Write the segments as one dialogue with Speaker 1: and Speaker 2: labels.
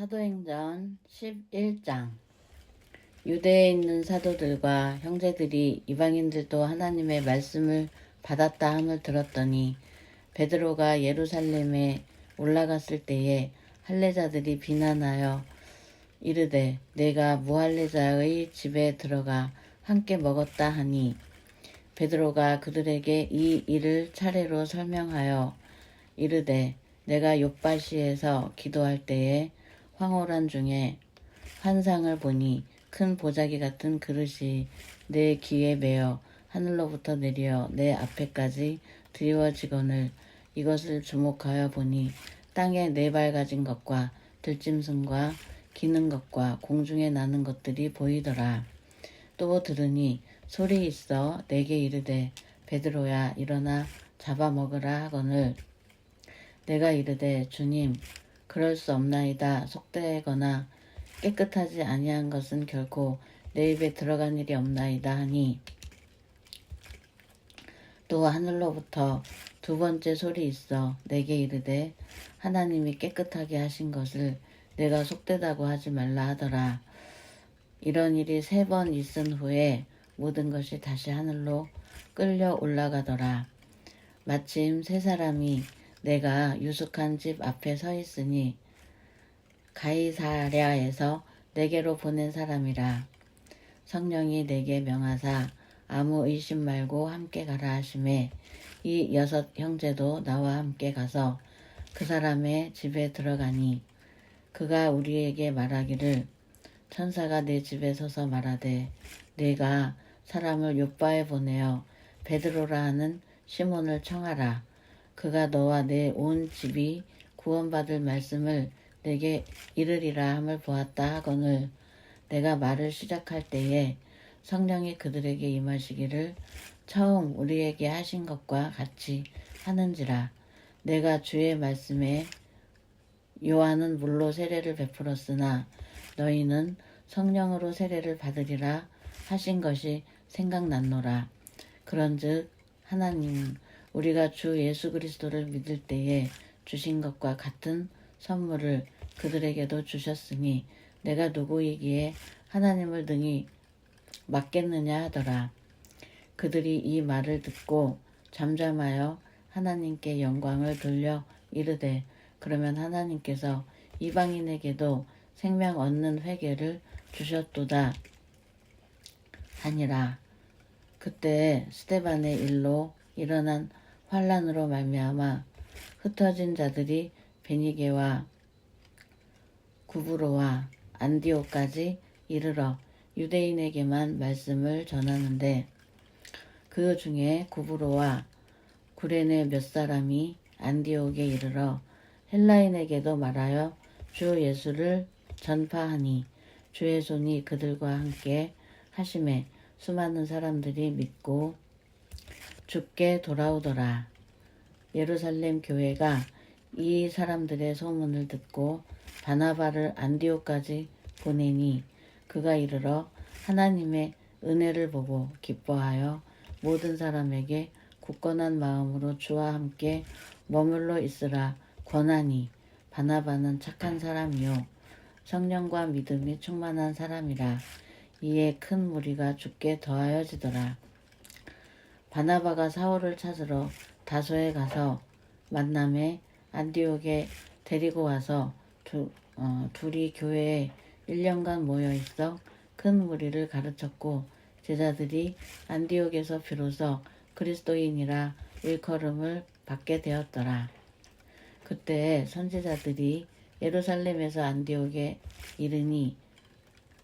Speaker 1: 사도행전 11장. 유대에 있는 사도들과 형제들이 이방인들도 하나님의 말씀을 받았다 함을 들었더니 베드로가 예루살렘에 올라갔을 때에 할례자들이 비난하여 이르되 내가 무할례자의 집에 들어가 함께 먹었다 하니 베드로가 그들에게 이 일을 차례로 설명하여 이르되 내가 욥바시에서 기도할 때에 황홀한 중에 환상을 보니 큰 보자기 같은 그릇이 내 귀에 매어 하늘로부터 내려 내 앞에까지 드리워지거늘 이것을 주목하여 보니 땅에 네 발 가진 것과 들짐승과 기는 것과 공중에 나는 것들이 보이더라. 또 들으니 소리 있어 내게 이르되 베드로야 일어나 잡아먹으라 하거늘 내가 이르되 주님 그럴 수 없나이다. 속되거나 깨끗하지 아니한 것은 결코 내 입에 들어간 일이 없나이다 하니 또 하늘로부터 두 번째 소리 있어 내게 이르되 하나님이 깨끗하게 하신 것을 내가 속되다고 하지 말라 하더라. 이런 일이 3번 있은 후에 모든 것이 다시 하늘로 끌려 올라가더라. 마침 3사람이 내가 유숙한 집 앞에 서 있으니 가이사랴에서 내게로 보낸 사람이라. 성령이 내게 명하사 아무 의심 말고 함께 가라 하시매 이 6 형제도 나와 함께 가서 그 사람의 집에 들어가니 그가 우리에게 말하기를 천사가 내 집에 서서 말하되 내가 사람을 욥바에 보내어 베드로라 하는 시몬을 청하라. 그가 너와 내 온 집이 구원받을 말씀을 내게 이르리라 함을 보았다 하거늘 내가 말을 시작할 때에 성령이 그들에게 임하시기를 처음 우리에게 하신 것과 같이 하는지라. 내가 주의 말씀에 요한은 물로 세례를 베풀었으나 너희는 성령으로 세례를 받으리라 하신 것이 생각났노라. 그런즉 하나님 우리가 주 예수 그리스도를 믿을 때에 주신 것과 같은 선물을 그들에게도 주셨으니 내가 누구이기에 하나님을 능히 막겠느냐 하더라. 그들이 이 말을 듣고 잠잠하여 하나님께 영광을 돌려 이르되 그러면 하나님께서 이방인에게도 생명 얻는 회개를 주셨도다 하니라. 그때 스데반의 일로 일어난 환란으로 말미암아 흩어진 자들이 베니게와 구브로와 안디옥까지 이르러 유대인에게만 말씀을 전하는데 그 중에 구브로와 구레네 몇 사람이 안디옥에 이르러 헬라인에게도 말하여 주 예수를 전파하니 주의 손이 그들과 함께 하심에 수많은 사람들이 믿고 주께 돌아오더라. 예루살렘 교회가 이 사람들의 소문을 듣고 바나바를 안디옥까지 보내니 그가 이르러 하나님의 은혜를 보고 기뻐하여 모든 사람에게 굳건한 마음으로 주와 함께 머물러 있으라 권하니 바나바는 착한 사람이요 성령과 믿음이 충만한 사람이라. 이에 큰 무리가 주께 더하여지더라. 바나바가 사울을 찾으러 다소에 가서 만남에 안디옥에 데리고 와서 둘이 교회에 1년간 모여 있어 큰 무리를 가르쳤고 제자들이 안디옥에서 비로소 그리스도인이라 일컬음을 받게 되었더라. 그때 선지자들이 예루살렘에서 안디옥에 이르니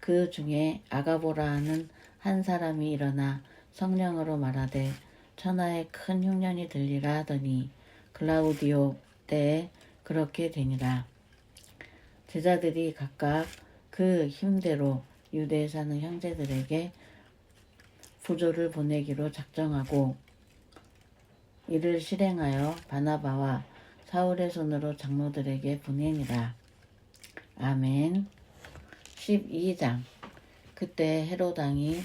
Speaker 1: 그 중에 아가보라 하는 한 사람이 일어나 성령으로 말하되 천하에 큰 흉년이 들리라 하더니 글라우디오 때에 그렇게 되니라. 제자들이 각각 그 힘대로 유대에 사는 형제들에게 부조를 보내기로 작정하고 이를 실행하여 바나바와 사울의 손으로 장로들에게 보내니라. 아멘. 12장. 그때 헤로당이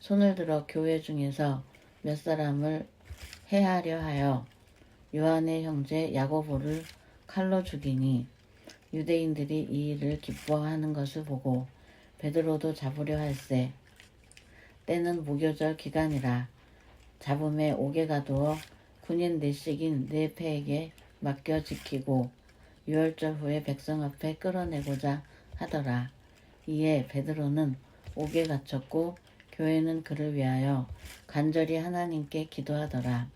Speaker 1: 손을 들어 교회 중에서 몇 사람을 해하려 하여 요한의 형제 야고보를 칼로 죽이니 유대인들이 이 일을 기뻐하는 것을 보고 베드로도 잡으려 할세. 때는 무교절 기간이라. 잡음에 옥에 가두어 군인 넷씩인 네 패에게 맡겨 지키고 유월절 후에 백성 앞에 끌어내고자 하더라. 이에 베드로는 옥에 갇혔고 교회는 그를 위하여 간절히 하나님께 기도하더라.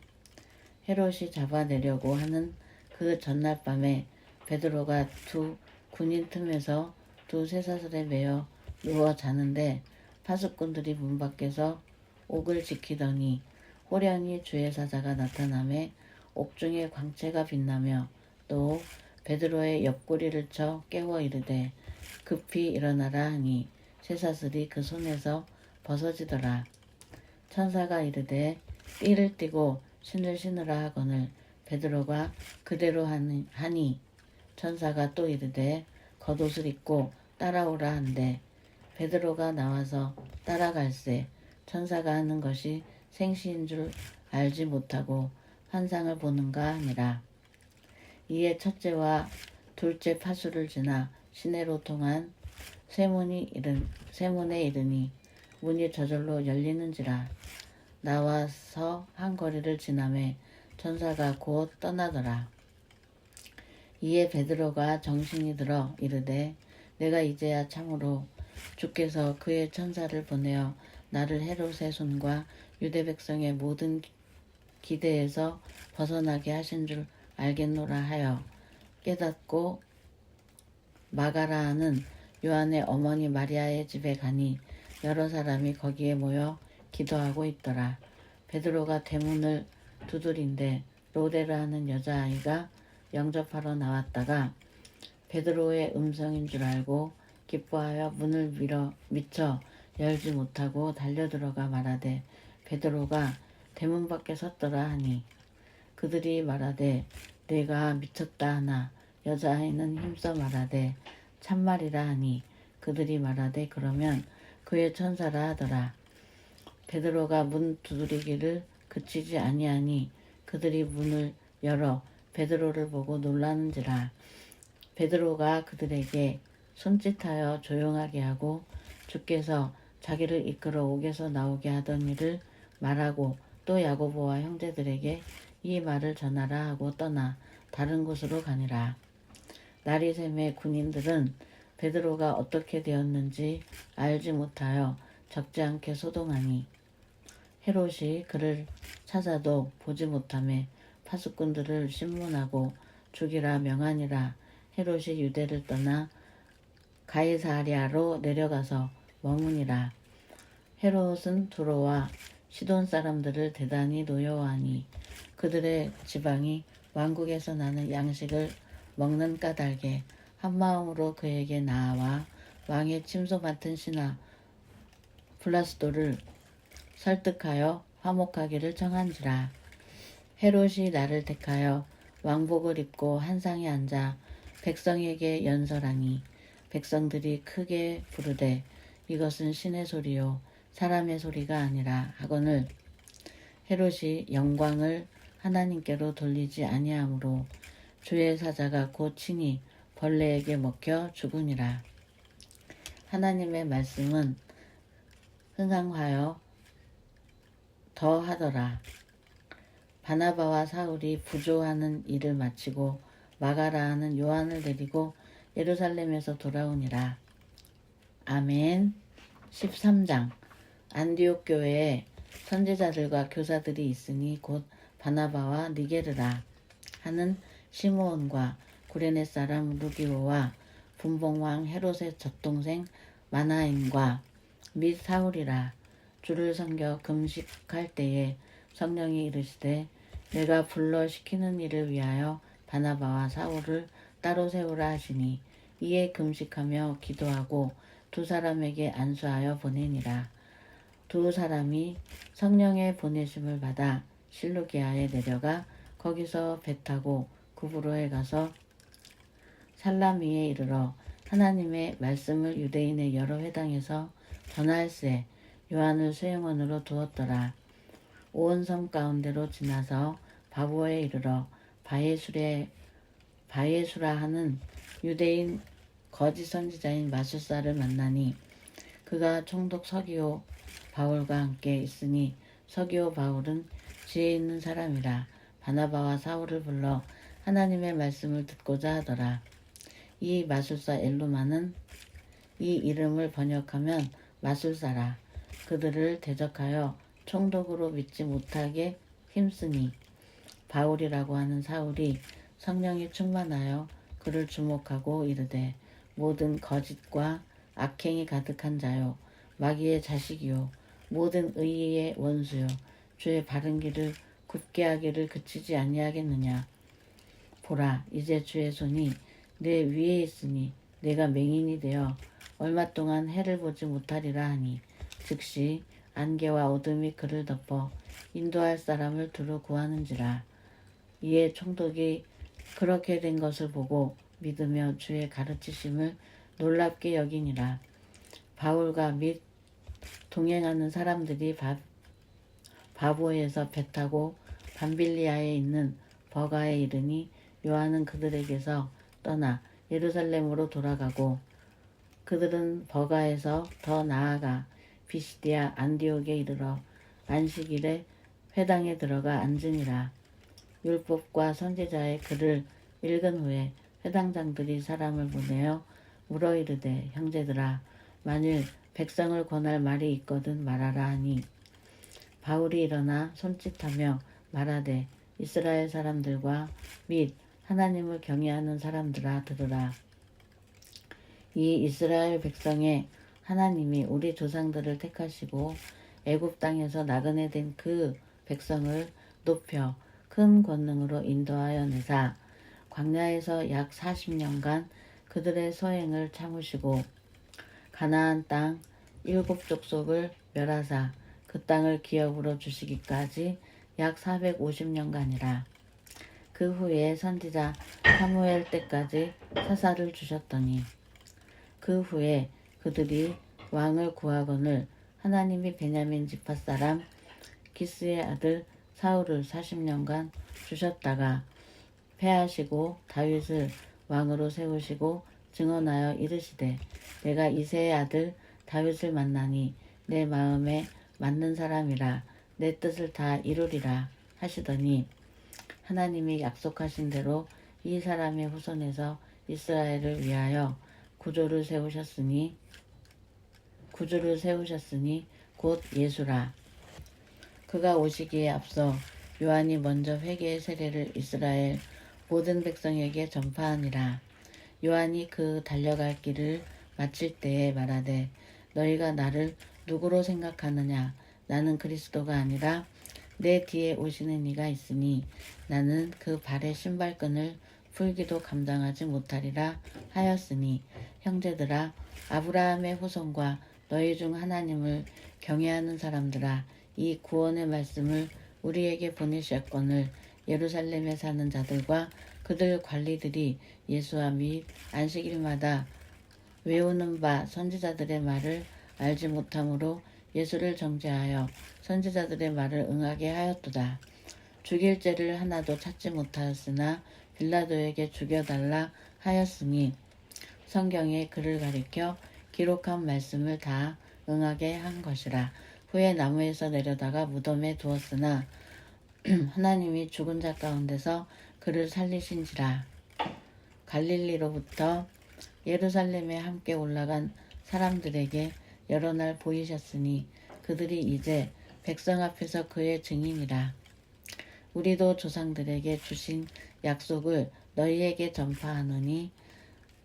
Speaker 1: 헤롯이 잡아내려고 하는 그 전날 밤에 베드로가 두 군인 틈에서 두 쇠사슬에 매여 누워 자는데 파수꾼들이 문 밖에서 옥을 지키더니 호련히 주의 사자가 나타나매 옥중에 광채가 빛나며 또 베드로의 옆구리를 쳐 깨워 이르되 급히 일어나라 하니 쇠사슬이 그 손에서 벗어지더라. 천사가 이르되 띠를 띠고 신을 신으라 하거늘 베드로가 그대로 하니 천사가 또 이르되 겉옷을 입고 따라오라 한대 베드로가 나와서 따라갈새 천사가 하는 것이 생시인 줄 알지 못하고 환상을 보는가 하니라. 이에 첫째와 둘째 파수를 지나 시내로 통한 쇠문에 이르니 문이 저절로 열리는지라. 나와서 한 거리를 지나매 천사가 곧 떠나더라. 이에 베드로가 정신이 들어 이르되 내가 이제야 참으로 주께서 그의 천사를 보내어 나를 헤롯의 손과 유대 백성의 모든 기대에서 벗어나게 하신 줄 알겠노라 하여 깨닫고 마가라하는 요한의 어머니 마리아의 집에 가니 여러 사람이 거기에 모여 기도하고 있더라. 베드로가 대문을 두드린데 로데라 하는 여자아이가 영접하러 나왔다가 베드로의 음성인 줄 알고 기뻐하여 문을 미쳐 열지 못하고 달려들어가 말하되 베드로가 대문 밖에 섰더라 하니 그들이 말하되 내가 미쳤다 하나 여자아이는 힘써 말하되 참말이라 하니 그들이 말하되 그러면 그의 천사라 하더라. 베드로가 문 두드리기를 그치지 아니하니 그들이 문을 열어 베드로를 보고 놀라는지라. 베드로가 그들에게 손짓하여 조용하게 하고 주께서 자기를 이끌어 옥에서 나오게 하던 일을 말하고 또 야고보와 형제들에게 이 말을 전하라 하고 떠나 다른 곳으로 가니라. 날이 새매 군인들은 베드로가 어떻게 되었는지 알지 못하여 적지 않게 소동하니 헤롯이 그를 찾아도 보지 못하매 파수꾼들을 신문하고 죽이라 명하니라. 헤롯이 유대를 떠나 가이사랴로 내려가서 머무니라. 헤롯은 두로와 시돈 사람들을 대단히 노여워하니 그들의 지방이 왕국에서 나는 양식을 먹는 까닭에 한마음으로 그에게 나아와 왕의 침소 맡은 신하 블라스도를 설득하여 화목하기를 청한지라. 헤롯이 나를 택하여 왕복을 입고 한상에 앉아 백성에게 연설하니 백성들이 크게 부르되 이것은 신의 소리요 사람의 소리가 아니라 하거늘 헤롯이 영광을 하나님께로 돌리지 아니하므로 주의 사자가 곧 친히 벌레에게 먹혀 죽으니라. 하나님의 말씀은 흥황하여 더하더라. 바나바와 사울이 부조하는 일을 마치고 마가라하는 요한을 데리고 예루살렘에서 돌아오니라. 아멘. 13장. 안디옥 교회에 선지자들과 교사들이 있으니 곧 바나바와 니게르라 하는 시므온과 구레네 사람 루기오와 분봉왕 헤롯의 젖동생 마나임과 및 사울이라. 주를 섬겨 금식할 때에 성령이 이르시되 내가 불러 시키는 일을 위하여 바나바와 사울을 따로 세우라 하시니 이에 금식하며 기도하고 두 사람에게 안수하여 보내니라. 두 사람이 성령의 보내심을 받아 실루기아에 내려가 거기서 배 타고 구브로에 가서 살라미에 이르러 하나님의 말씀을 유대인의 여러 회당에서 전할세 요한을 수행원으로 두었더라. 온 섬 가운데로 지나서 바보에 이르러 바에술에 바예수라 하는 유대인 거짓 선지자인 마술사를 만나니 그가 총독 서기오 바울과 함께 있으니 서기오 바울은 지혜 있는 사람이라 바나바와 사울을 불러 하나님의 말씀을 듣고자 하더라. 이 마술사 엘루마는 이 이름을 번역하면 마술사라. 그들을 대적하여 총독으로 믿지 못하게 힘쓰니 바울이라고 하는 사울이 성령이 충만하여 그를 주목하고 이르되 모든 거짓과 악행이 가득한 자요 마귀의 자식이요 모든 의의 원수요 주의 바른 길을 굽게 하기를 그치지 아니하겠느냐. 보라 이제 주의 손이 내 위에 있으니 내가 맹인이 되어 얼마 동안 해를 보지 못하리라 하니 즉시 안개와 어둠이 그를 덮어 인도할 사람을 두루 구하는지라. 이에 총독이 그렇게 된 것을 보고 믿으며 주의 가르치심을 놀랍게 여기니라. 바울과 및 동행하는 사람들이 바보에서 배 타고 밤빌리아에 있는 버가에 이르니 요한은 그들에게서 떠나 예루살렘으로 돌아가고 그들은 버가에서 더 나아가 비시디아 안디옥에 이르러 안식일에 회당에 들어가 앉으니라. 율법과 선지자의 글을 읽은 후에 회당장들이 사람을 보내어 물어 이르되 형제들아 만일 백성을 권할 말이 있거든 말하라 하니 바울이 일어나 손짓하며 말하되 이스라엘 사람들과 및 하나님을 경외하는 사람들아 들으라. 이 이스라엘 백성의 하나님이 우리 조상들을 택하시고 애굽 땅에서 나그네 된 그 백성을 높여 큰 권능으로 인도하여 내사 광야에서 약 40년간 그들의 소행을 참으시고 가나안 땅 7족속을 멸하사 그 땅을 기업으로 주시기까지 약 450년간이라. 그 후에 선지자 사무엘 때까지 사사를 주셨더니 그 후에 그들이 왕을 구하거늘 하나님이 베냐민 지파 사람 기스의 아들 사울을 40년간 주셨다가 패하시고 다윗을 왕으로 세우시고 증언하여 이르시되 내가 이새의 아들 다윗을 만나니 내 마음에 맞는 사람이라 내 뜻을 다 이루리라 하시더니 하나님이 약속하신 대로 이 사람의 후손에서 이스라엘을 위하여 구주를 세우셨으니 곧 예수라. 그가 오시기에 앞서 요한이 먼저 회개의 세례를 이스라엘 모든 백성에게 전파하니라. 요한이 그 달려갈 길을 마칠 때에 말하되 너희가 나를 누구로 생각하느냐. 나는 그리스도가 아니라 내 뒤에 오시는 이가 있으니 나는 그 발의 신발끈을 풀기도 감당하지 못하리라 하였으니 형제들아 아브라함의 후손과 너희 중 하나님을 경외하는 사람들아 이 구원의 말씀을 우리에게 보내셨거늘 예루살렘에 사는 자들과 그들 관리들이 예수와 및 안식일마다 외우는 바 선지자들의 말을 알지 못함으로 예수를 정죄하여 선지자들의 말을 응하게 하였도다. 죽일 죄를 하나도 찾지 못하였으나 빌라도에게 죽여달라 하였으니 성경에 그를 가리켜 기록한 말씀을 다 응하게 한 것이라. 후에 나무에서 내려다가 무덤에 두었으나 하나님이 죽은 자 가운데서 그를 살리신지라. 갈릴리로부터 예루살렘에 함께 올라간 사람들에게 여러 날 보이셨으니 그들이 이제 백성 앞에서 그의 증인이라. 우리도 조상들에게 주신 약속을 너희에게 전파하노니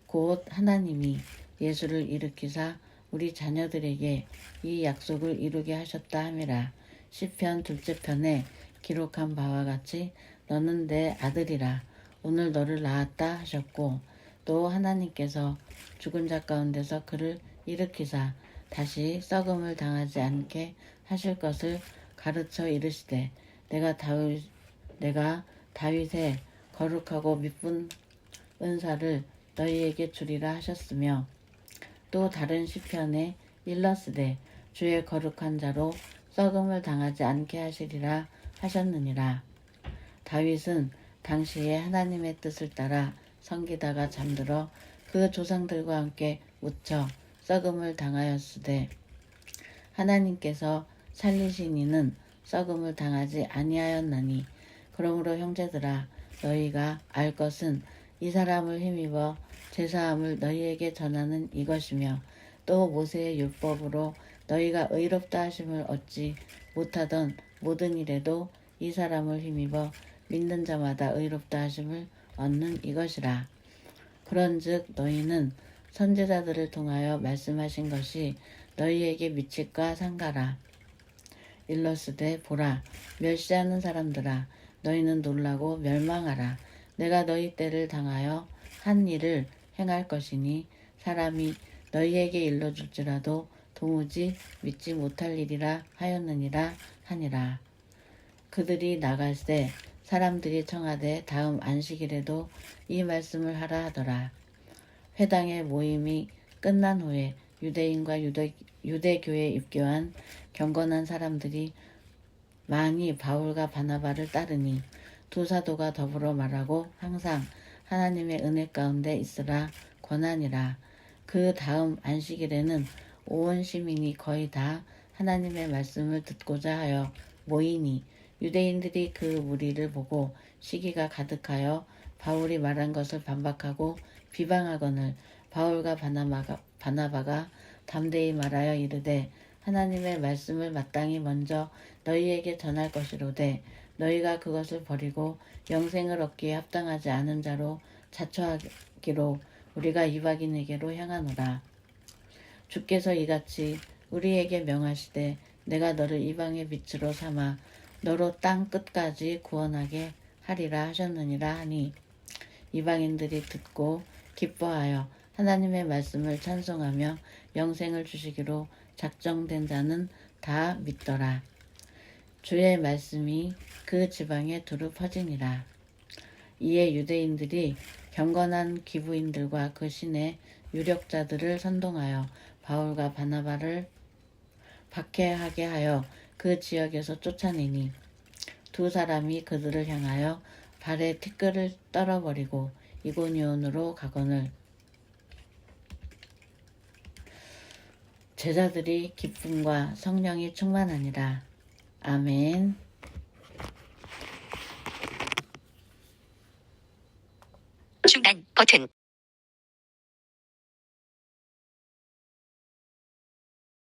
Speaker 1: 곧 하나님이 예수를 일으키사 우리 자녀들에게 이 약속을 이루게 하셨다 함이라. 시편 2째 편에 기록한 바와 같이 너는 내 아들이라 오늘 너를 낳았다 하셨고 또 하나님께서 죽은 자 가운데서 그를 일으키사 다시 썩음을 당하지 않게 하실 것을 가르쳐 이르시되 내가 다윗의 거룩하고 미쁜 은사를 너희에게 주리라 하셨으며 또 다른 시편에 일렀으되 주의 거룩한 자로 썩음을 당하지 않게 하시리라 하셨느니라. 다윗은 당시에 하나님의 뜻을 따라 섬기다가 잠들어 그 조상들과 함께 묻혀 썩음을 당하였으되 하나님께서 살리신 이는 썩음을 당하지 아니하였나니 그러므로 형제들아 너희가 알 것은 이 사람을 힘입어 제사함을 너희에게 전하는 이것이며 또 모세의 율법으로 너희가 의롭다 하심을 얻지 못하던 모든 일에도 이 사람을 힘입어 믿는 자마다 의롭다 하심을 얻는 이것이라. 그런즉 너희는 선지자들을 통하여 말씀하신 것이 너희에게 미칠까 상가라. 일러스되 보라 멸시하는 사람들아 너희는 놀라고 멸망하라. 내가 너희 때를 당하여 한 일을 행할 것이니 사람이 너희에게 일러줄지라도 도무지 믿지 못할 일이라 하였느니라 하니라. 그들이 나갈새 사람들이 청하되 다음 안식일에도 이 말씀을 하라 하더라. 회당의 모임이 끝난 후에 유대인과 유대교에 입교한 경건한 사람들이 많이 바울과 바나바를 따르니 두 사도가 더불어 말하고 항상 하나님의 은혜 가운데 있으라 권하니라. 그 다음 안식일에는 온 시민이 거의 다 하나님의 말씀을 듣고자 하여 모이니 유대인들이 그 무리를 보고 시기가 가득하여 바울이 말한 것을 반박하고 비방하거늘 바울과 바나바가 담대히 말하여 이르되 하나님의 말씀을 마땅히 먼저 너희에게 전할 것이로되 너희가 그것을 버리고 영생을 얻기에 합당하지 않은 자로 자처하기로 우리가 이방인에게로 향하노라. 주께서 이같이 우리에게 명하시되 내가 너를 이방의 빛으로 삼아 너로 땅 끝까지 구원하게 하리라 하셨느니라 하니 이방인들이 듣고 기뻐하여 하나님의 말씀을 찬송하며 영생을 주시기로 작정된 자는 다 믿더라. 주의 말씀이 그 지방에 두루 퍼지니라. 이에 유대인들이 경건한 기부인들과 그 신의 유력자들을 선동하여 바울과 바나바를 박해하게 하여 그 지역에서 쫓아내니 두 사람이 그들을 향하여 발에 티끌을 떨어버리고 이고니온으로 가거늘 제자들이 기쁨과 성령이 충만하니라. 아멘.
Speaker 2: 중단 버튼.